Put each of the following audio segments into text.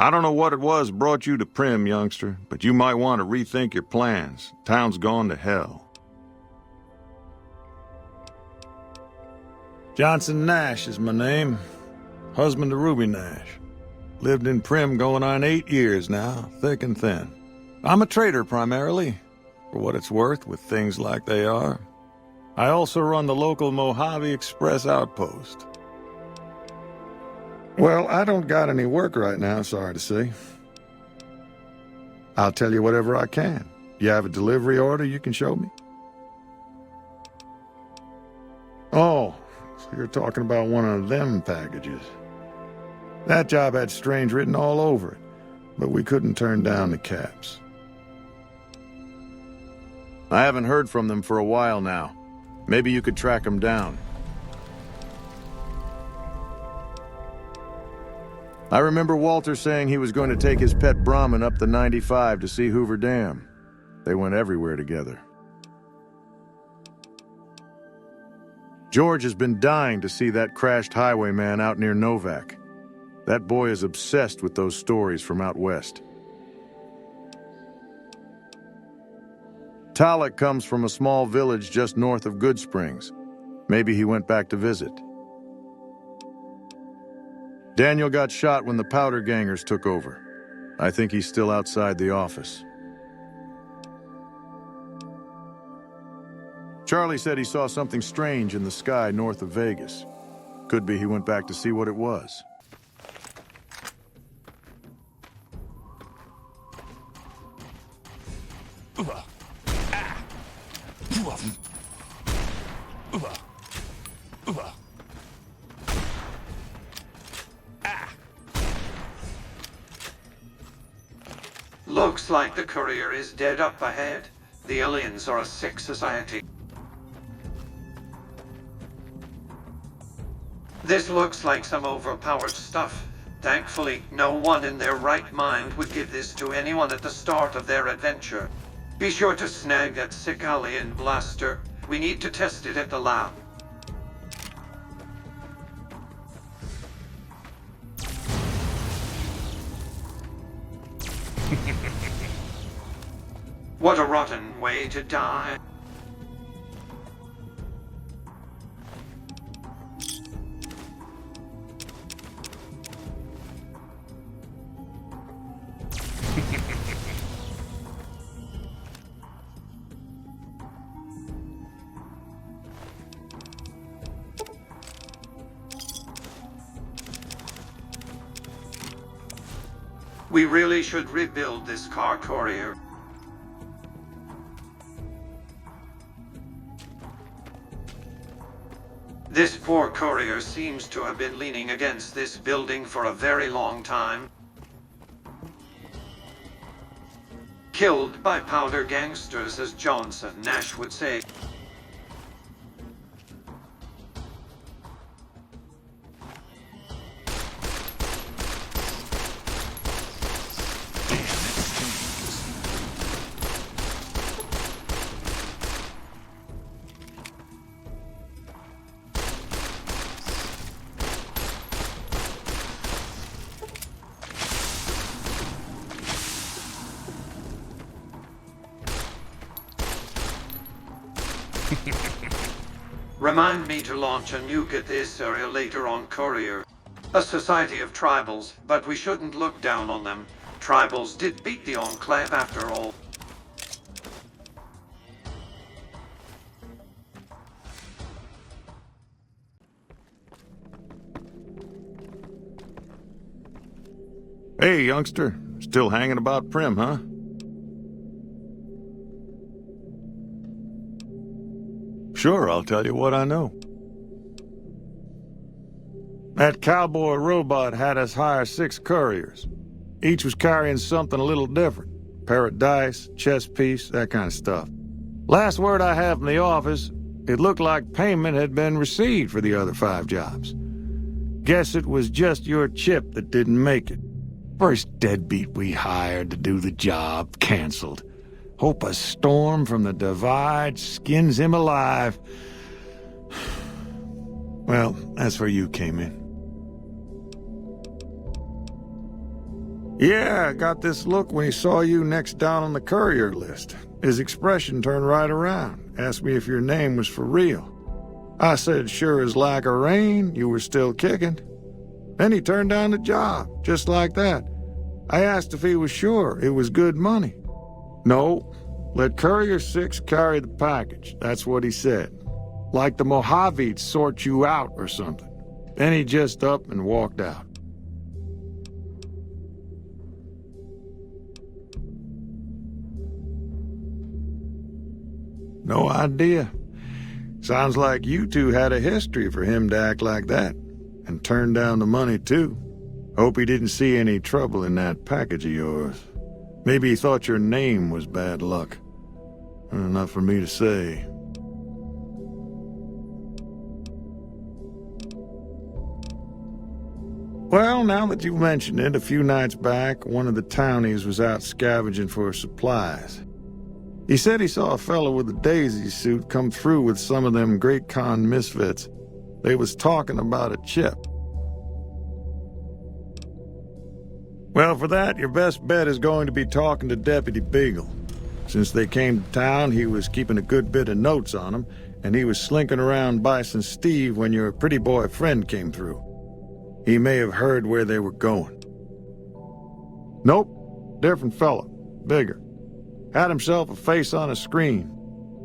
I don't know what it was brought you to Prim, youngster, but you might want to rethink your plans. Town's gone to hell. Johnson Nash is my name. Husband to Ruby Nash. Lived in Prim going on 8 years now, thick and thin. I'm a trader primarily, for what it's worth with things like they are. I also run the local Mojave Express outpost. Well, I don't got any work right now, sorry to say. I'll tell you whatever I can. You have a delivery order you can show me? Oh, so you're talking about one of them packages. That job had strange written all over it, but we couldn't turn down the caps. I haven't heard from them for a while now. Maybe you could track them down. I remember Walter saying he was going to take his pet Brahmin up the 95 to see Hoover Dam. They went everywhere together. George has been dying to see that crashed highwayman out near Novak. That boy is obsessed with those stories from out west. Talek comes from a small village just north of Good Springs. Maybe he went back to visit. Daniel got shot when the powder gangers took over. I think he's still outside the office. Charlie said he saw something strange in the sky north of Vegas. Could be he went back to see what it was. Looks like the Courier is dead up ahead. The aliens are a sick society. This looks like some overpowered stuff. Thankfully, no one in their right mind would give this to anyone at the start of their adventure. Be sure to snag that sick alien blaster. We need to test it at the lab. What a rotten way to die. We really should rebuild this car, Courier. This poor Courier seems to have been leaning against this building for a very long time. Killed by powder gangsters, as Johnson Nash would say. Remind me to launch a nuke at this area later on, Courier. A society of tribals, but we shouldn't look down on them. Tribals did beat the Enclave after all. Hey, youngster. Still hanging about Prim, huh? Sure, I'll tell you what I know. That cowboy robot had us hire 6 couriers. Each was carrying something a little different. Pair of dice, chess piece, that kind of stuff. Last word I have from the office, it looked like payment had been received for the other 5 jobs. Guess it was just your chip that didn't make it. First deadbeat we hired to do the job, canceled. Hope a storm from the Divide skins him alive. Well, that's where you came in. Yeah, I got this look when he saw you next down on the courier list. His expression turned right around, asked me if your name was for real. I said sure as like a rain, you were still kicking. Then he turned down the job, just like that. I asked if he was sure it was good money. No, let Courier 6 carry the package, that's what he said. Like the Mojavetes sort you out or something. Then he just up and walked out. No idea. Sounds like you two had a history for him to act like that. And turn down the money, too. Hope he didn't see any trouble in that package of yours. Maybe he thought your name was bad luck. Not for me to say. Well, now that you've mentioned it, a few nights back, one of the townies was out scavenging for supplies. He said he saw a fellow with a daisy suit come through with some of them Great Khan misfits. They was talking about a chip. Well, for that, your best bet is going to be talking to Deputy Beagle. Since they came to town, he was keeping a good bit of notes on them, and he was slinking around Bison Steve when your pretty boy friend came through. He may have heard where they were going. Nope, different fella, bigger. Had himself a face on a screen,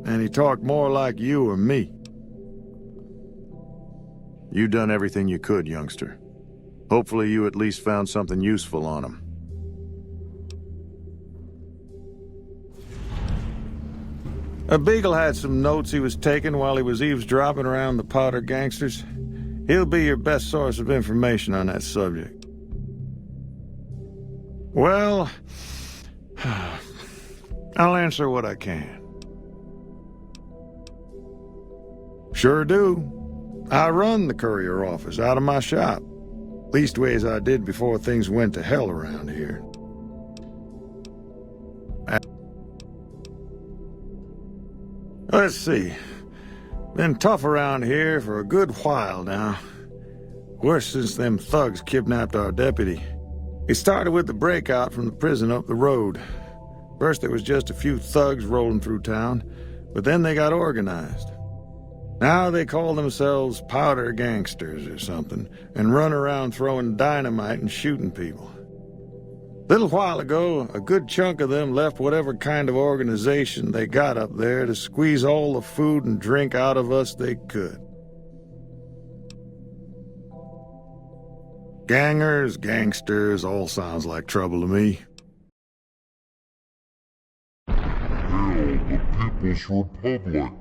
and he talked more like you or me. You done everything you could, youngster. Hopefully you at least found something useful on him. A Beagle had some notes he was taking while he was eavesdropping around the Powder gangsters. He'll be your best source of information on that subject. Well, I'll answer what I can. Sure do. I run the courier office out of my shop. Leastways I did before things went to hell around here. Let's see. Been tough around here for a good while now. Worse since them thugs kidnapped our deputy. It started with the breakout from the prison up the road. First there was just a few thugs rolling through town, but then they got organized. Now they call themselves Powder Gangsters or something, and run around throwing dynamite and shooting people. Little while ago, a good chunk of them left whatever kind of organization they got up there to squeeze all the food and drink out of us they could. Gangers, gangsters, all sounds like trouble to me. Hail the People's Republic!